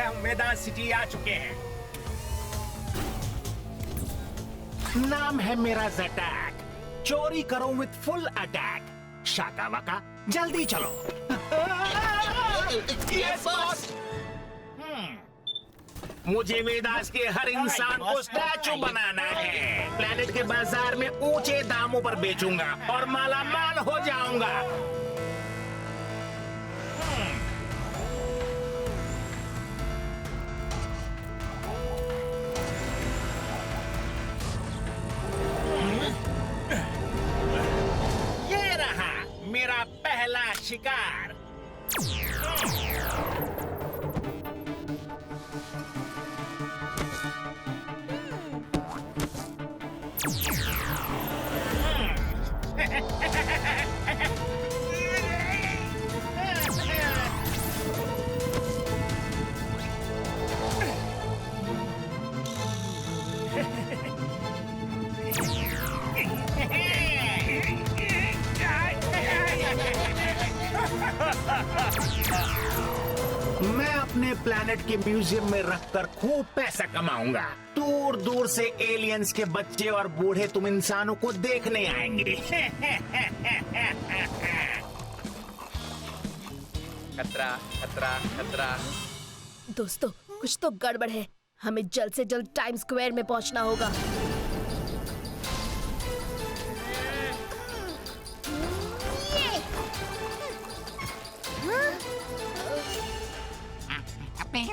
हम मैदान सिटी आ चुके हैं। नाम है मेरा ज़टैक। चोरी करो विद फुल अटैक। शाका वाका, जल्दी चलो। Yes boss. मुझे वेदास के हर इंसान को स्टैचू बनाना है। प्लेनेट के बाजार में ऊंचे दामों पर बेचूंगा और माला माल हो जाऊंगा। ये रहा मेरा पहला शिकार। मैं अपने प्लैनेट के म्यूजियम में रखकर खूब पैसा कमाऊंगा। दूर दूर से एलियंस के बच्चे और बूढ़े तुम इंसानों को देखने आएंगे। खतरा खतरा खतरा। दोस्तों, कुछ तो गड़बड़ है। हमें जल्द से जल्द टाइम स्क्वायर में पहुंचना होगा।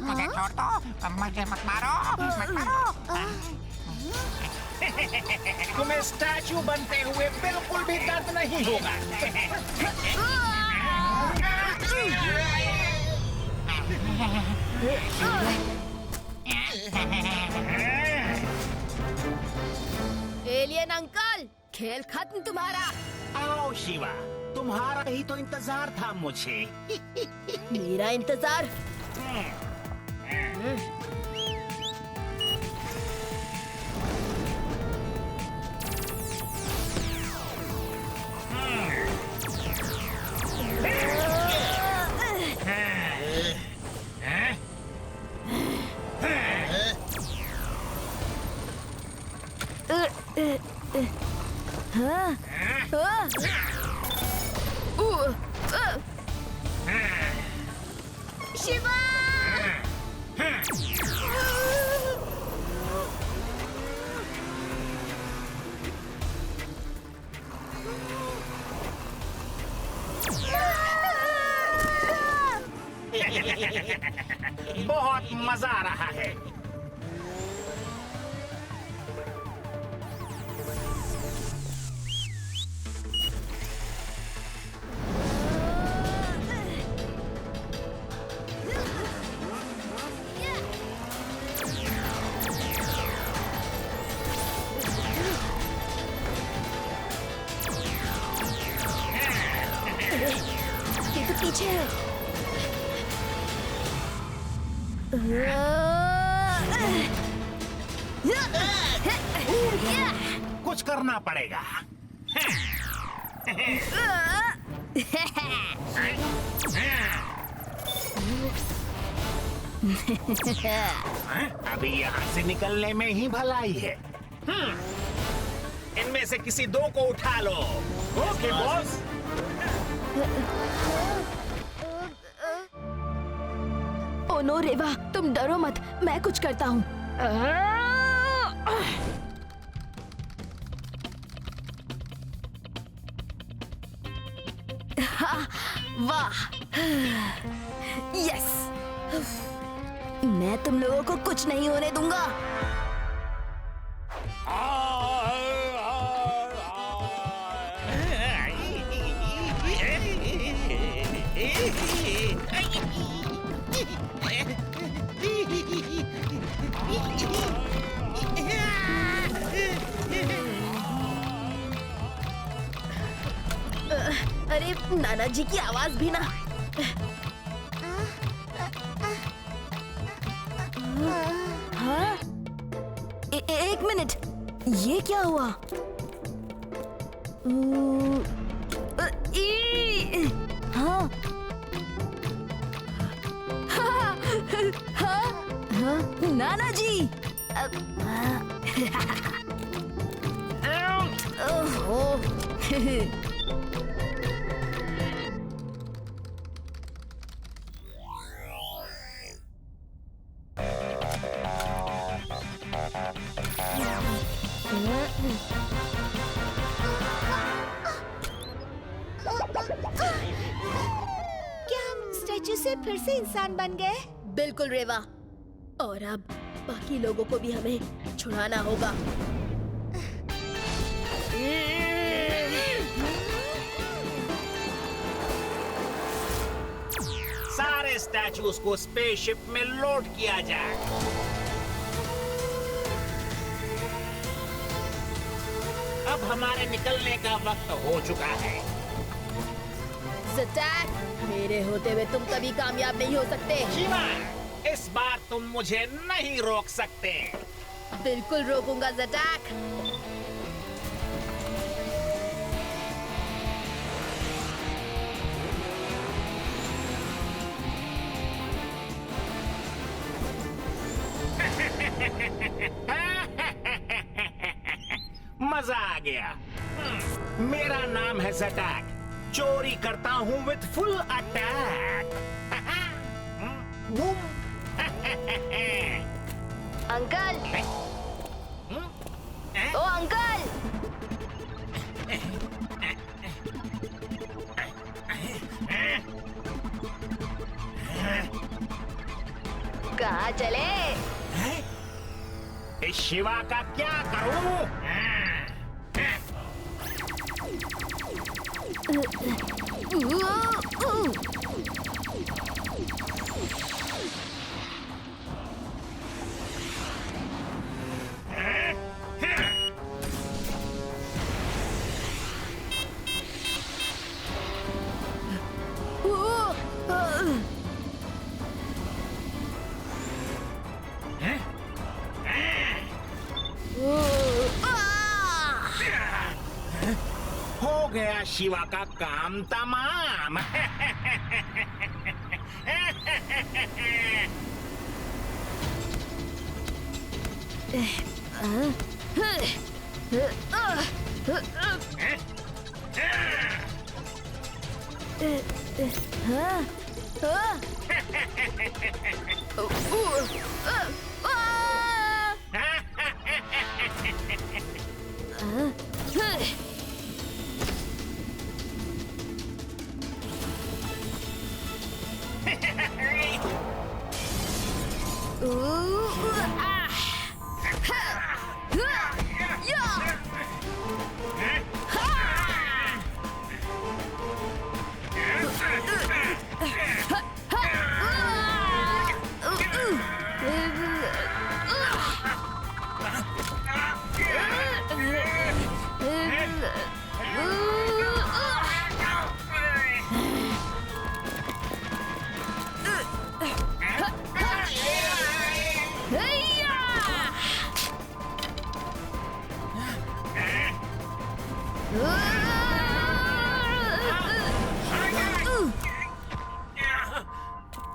मुझे छोड़ दो, मुझे मत मारो, मत मारो। तुम्हें स्टैचू बनते हुए बिल्कुल भी दर्द नहीं होगा। एलियन अंकल, खेल खत्म तुम्हारा। आओ शिवा, तुम्हारा ही तो इंतजार था मुझे। मेरा इंतजार? शिवा! बहुत मजा आ रहा है। ये तो पीछे है। कुछ करना पड़ेगा। अभी यहाँ से निकलने में ही भलाई है। इनमें से किसी दो को उठा लो। Okay boss. Oh no Reva, तुम डरो मत, मैं कुछ करता हूँ। वाह, यस, मैं तुम लोगों को कुछ नहीं होने दूंगा। अरे नाना जी की आवाज भी ना। हाँ? एक मिनट, ये क्या हुआ? हाँ। नाना जी। क्या हम स्टैचू से फिर से इंसान बन गए? बिल्कुल रेवा। और अब बाकी लोगों को भी हमें छुड़ाना होगा। सारे स्टैचूज को स्पेसशिप में लोड किया जाए। अब हमारे निकलने का वक्त हो चुका है। ज़टैक, मेरे होते हुए तुम कभी कामयाब नहीं हो सकते। शिवा, इस बार तुम मुझे नहीं रोक सकते। बिल्कुल रोकूंगा ज़टैक। मजा आ गया। मेरा नाम है ज़टैक। चोरी करता हूँ विथ फुल अटैक। अंकल, ओ अंकल, कहाँ चले? इस शिवा का क्या करूं? हो गया शिवा का काम तमाम।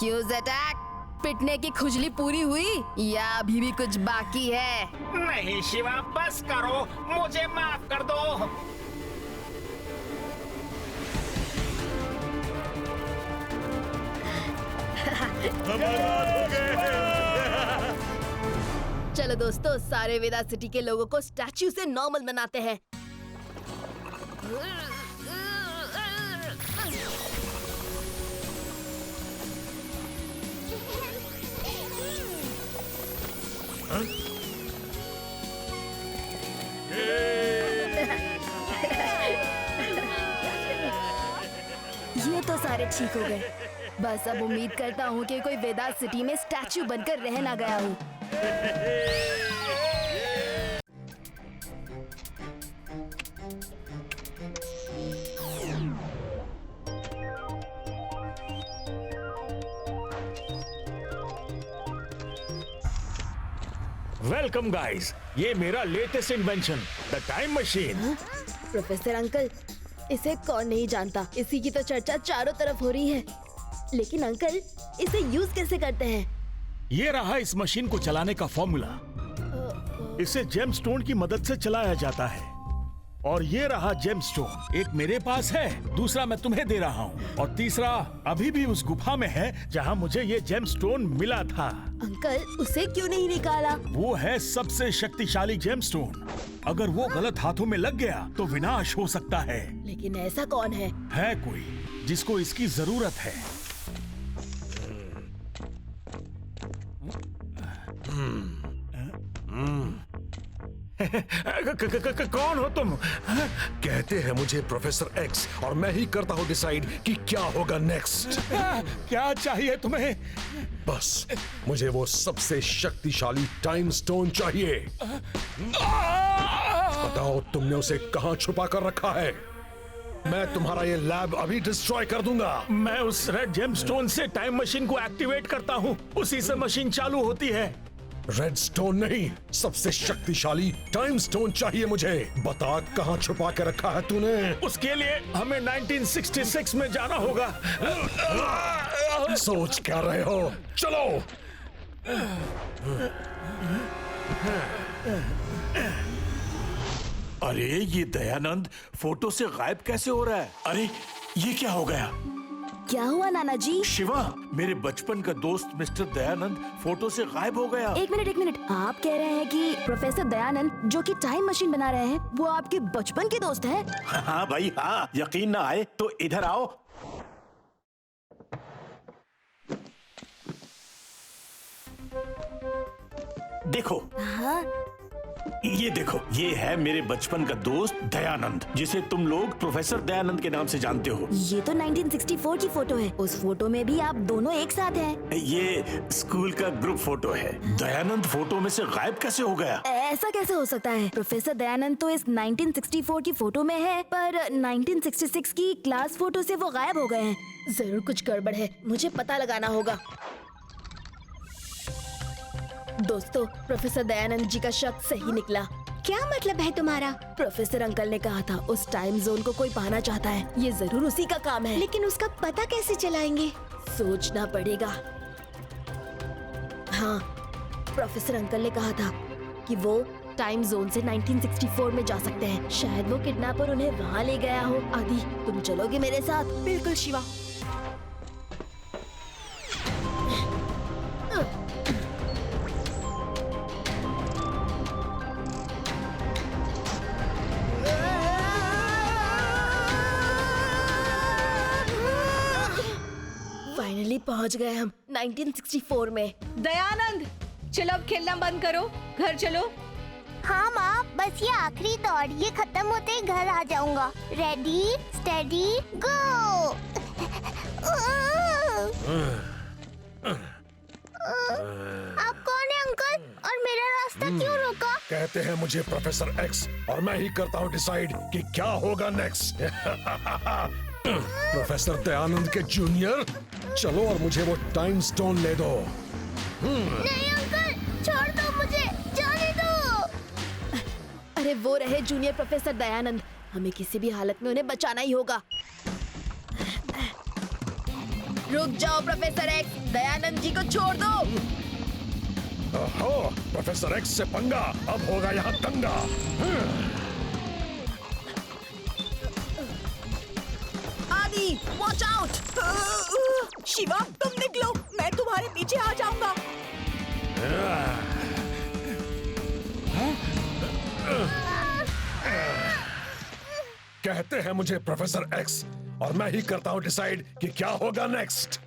क्यों ज़टैक, पिटने की खुजली पूरी हुई या अभी भी कुछ बाकी है? नहीं शिवा, बस करो, मुझे माफ कर दो। चलो दोस्तों, सारे वेदा सिटी के लोगों को स्टैच्यू से नॉर्मल बनाते हैं। ये तो सारे ठीक हो गए। बस अब उम्मीद करता हूँ कि कोई वेदा सिटी में स्टैच्यू बनकर रह ना गया हूँ। वेलकम गाइस, ये मेरा latest invention, the time machine. Professor uncle, इसे कौन नहीं जानता, इसी की तो चर्चा चारों तरफ हो रही है। लेकिन अंकल, इसे यूज कैसे करते हैं? ये रहा इस मशीन को चलाने का फॉर्मूला। इसे जेमस्टोन की मदद से चलाया जाता है। और ये रहा जेमस्टोन, एक मेरे पास है, दूसरा मैं तुम्हें दे रहा हूँ, और तीसरा अभी भी उस गुफा में है जहाँ मुझे ये जेमस्टोन मिला था। अंकल, उसे क्यों नहीं निकाला? वो है सबसे शक्तिशाली जेमस्टोन। अगर वो गलत हाथों में लग गया तो विनाश हो सकता है। लेकिन ऐसा कौन है? है कोई जिसको इसकी जरूरत है। कौन हो तुम? कहते हैं मुझे प्रोफेसर एक्स, और मैं ही करता हूँ डिसाइड कि क्या होगा नेक्स्ट। क्या चाहिए तुम्हें? बस मुझे वो सबसे शक्तिशाली टाइम स्टोन चाहिए। बताओ तुमने उसे कहाँ छुपा कर रखा है? मैं तुम्हारा ये लैब अभी डिस्ट्रॉय कर दूंगा। मैं उस रेड जेमस्टोन से टाइम मशीन को एक्टिवेट करता हूँ, उसी से मशीन चालू होती है। रेड स्टोन नहीं, सबसे शक्तिशाली टाइम स्टोन चाहिए मुझे। बता कहाँ छुपा के रखा है तूने? उसके लिए हमें 1966 में जाना होगा। सोच क्या रहे हो? चलो। अरे ये दयानंद फोटो से गायब कैसे हो रहा है? अरे ये क्या हो गया? क्या हुआ नाना जी? शिवा, मेरे बचपन का दोस्त मिस्टर दयानंद फोटो से गायब हो गया। एक मिनट, आप कह रहे हैं कि प्रोफेसर दयानंद जो कि टाइम मशीन बना रहे हैं वो आपके बचपन के दोस्त हैं? हाँ भाई हाँ, यकीन ना आए तो इधर आओ। देखो। हाँ? ये देखो, ये है मेरे बचपन का दोस्त दयानंद, जिसे तुम लोग प्रोफेसर दयानंद के नाम से जानते हो। ये तो 1964 की फोटो है। उस फोटो में भी आप दोनों एक साथ हैं। ये स्कूल का ग्रुप फोटो है। दयानंद फोटो में से गायब कैसे हो गया? ऐसा कैसे हो सकता है? प्रोफेसर दयानंद तो इस 1964 की फोटो में है, पर 1966 की क्लास फोटो से वो गायब हो गए हैं। जरूर कुछ गड़बड़ है, मुझे पता लगाना होगा। दोस्तों, प्रोफेसर दयानंद जी का शक सही निकला। क्या मतलब है तुम्हारा? प्रोफेसर अंकल ने कहा था उस टाइम जोन को कोई पाना चाहता है। ये जरूर उसी का काम है। लेकिन उसका पता कैसे चलाएंगे? सोचना पड़ेगा। हाँ, प्रोफेसर अंकल ने कहा था कि वो टाइम जोन से 1964 में जा सकते हैं। शायद वो किडनैपर उन्हें वहाँ ले गया हो। आदि, तुम चलोगे मेरे साथ? बिल्कुल शिवा। फाइनली पहुंच गए हम 1964 में। दयानंद, चलो अब खेलना बंद करो, घर चलो। हाँ माँ, बस ये आखिरी दौड़, ये खत्म होते ही घर आ जाऊंगा। रेडी स्टेडी गो। आप कौन है अंकल, और मेरा रास्ता क्यों रोका? कहते हैं मुझे प्रोफेसर एक्स, और मैं ही करता हूँ डिसाइड कि क्या होगा नेक्स्ट। प्रोफेसर दयानंद के जूनियर, चलो और मुझे वो टाइम स्टोन ले दो। नहीं अंकल, छोड़ दो मुझे, जाने दो। अरे वो रहे जूनियर प्रोफेसर दयानंद, हमें किसी भी हालत में उन्हें बचाना ही होगा। रुक जाओ प्रोफेसर एक्स, दयानंद जी को छोड़ दो। ओहो, प्रोफेसर एक्स से पंगा, अब होगा यहाँ दंगा। आदि, वॉच आउट। शिवा, तुम निकलो, मैं तुम्हारे पीछे आ जाऊंगा। कहते हैं मुझे प्रोफेसर एक्स, और मैं ही करता हूँ डिसाइड कि क्या होगा नेक्स्ट।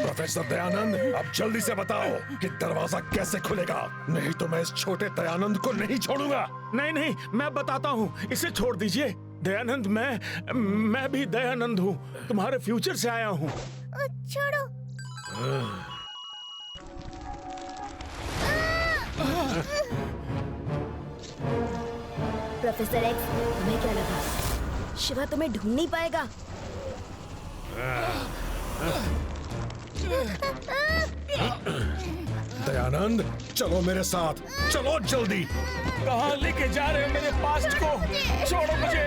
प्रोफेसर दयानंद, अब जल्दी से बताओ कि दरवाजा कैसे खुलेगा, नहीं तो मैं इस छोटे दयानंद को नहीं छोड़ूंगा। नहीं नहीं, मैं बताता हूँ, इसे छोड़ दीजिए। दयानंद, मैं भी दयानंद हूँ, तुम्हारे फ्यूचर से आया हूँ। छोड़ो। प्रोफेसर एक्स, तुम्हें क्या लगा शिवा तुम्हें ढूंढ नहीं पाएगा? दयानंद, चलो मेरे साथ, चलो जल्दी। कहाँ लेके जा रहे हो मेरे पास्ट को? छोड़ो मुझे।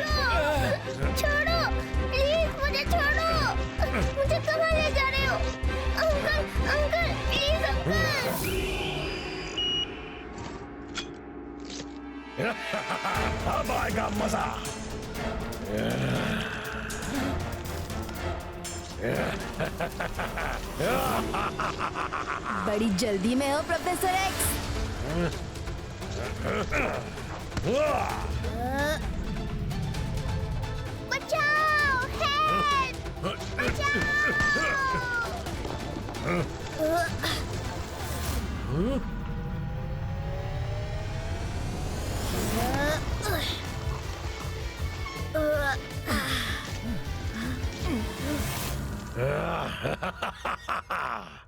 अब आएगा मजा। बड़ी जल्दी में हो प्रोफेसर एक्स। बचाओ, हेल्प,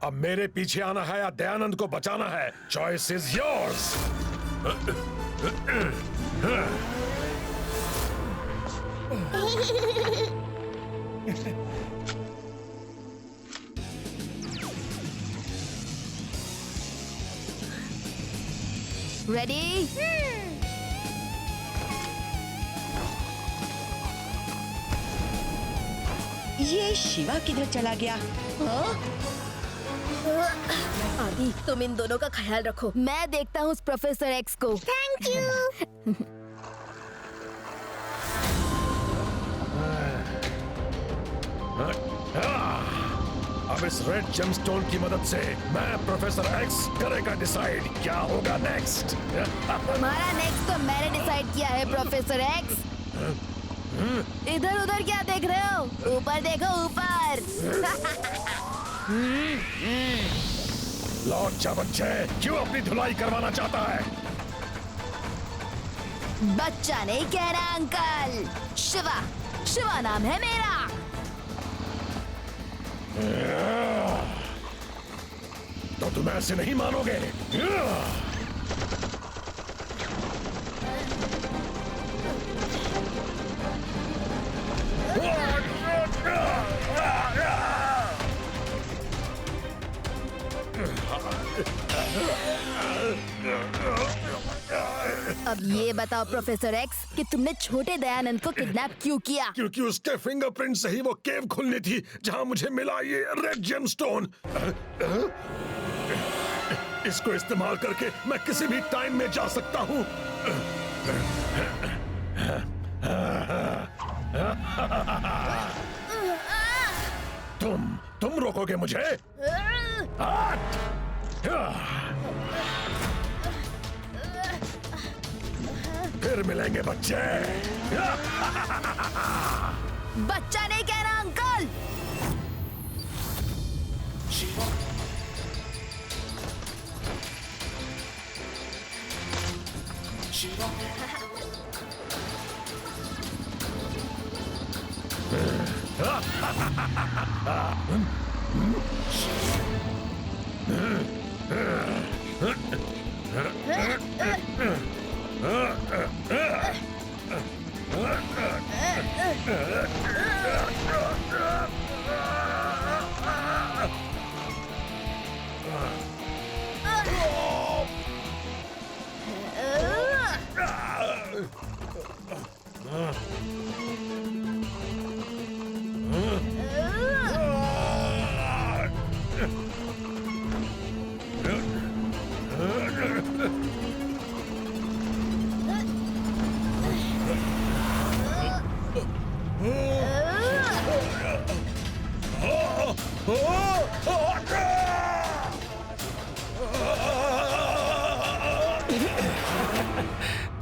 अब मेरे पीछे आना है या दयानंद को बचाना है? Choice is yours. रेडी? ये शिवा किधर चला गया? आदि, तुम इन दोनों का ख्याल रखो। मैं देखता हूँ उस प्रोफेसर एक्स को। Thank you. अब इस रेड जेमस्टोन की मदद से मैं प्रोफेसर एक्स करेगा डिसाइड क्या होगा नेक्स्ट। तुम्हारा नेक्स्ट तो मैंने डिसाइड किया है प्रोफेसर एक्स। इधर उधर क्या देख रहे हो? ऊपर देखो, ऊपर। लौट जा बच्चे, क्यों अपनी धुलाई करवाना चाहता है? बच्चा नहीं कह रहा अंकल, शिवा, शिवा नाम है मेरा। तो तुम ऐसे नहीं मानोगे। अब ये बताओ प्रोफेसर एक्स कि तुमने छोटे दयानंद को किडनैप क्यों किया? क्योंकि उसके फिंगरप्रिंट से ही वो केव खुलनी थी जहां मुझे मिला ये रेड जेमस्टोन। इसको इस्तेमाल करके मैं किसी भी टाइम में जा सकता हूं। तुम रोकोगे मुझे? फिर मिलेंगे बच्चे। बच्चा नहीं कह रहा अंकल।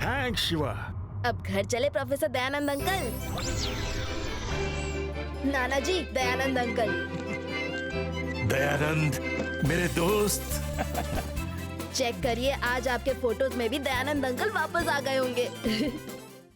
थैंक्स शिवा। अब घर चले प्रोफेसर दयानंद अंकल। नाना जी, दयानंद अंकल। दयानंद मेरे दोस्त। चेक करिए, आज आपके फोटोज में भी दयानंद अंकल वापस आ गए होंगे।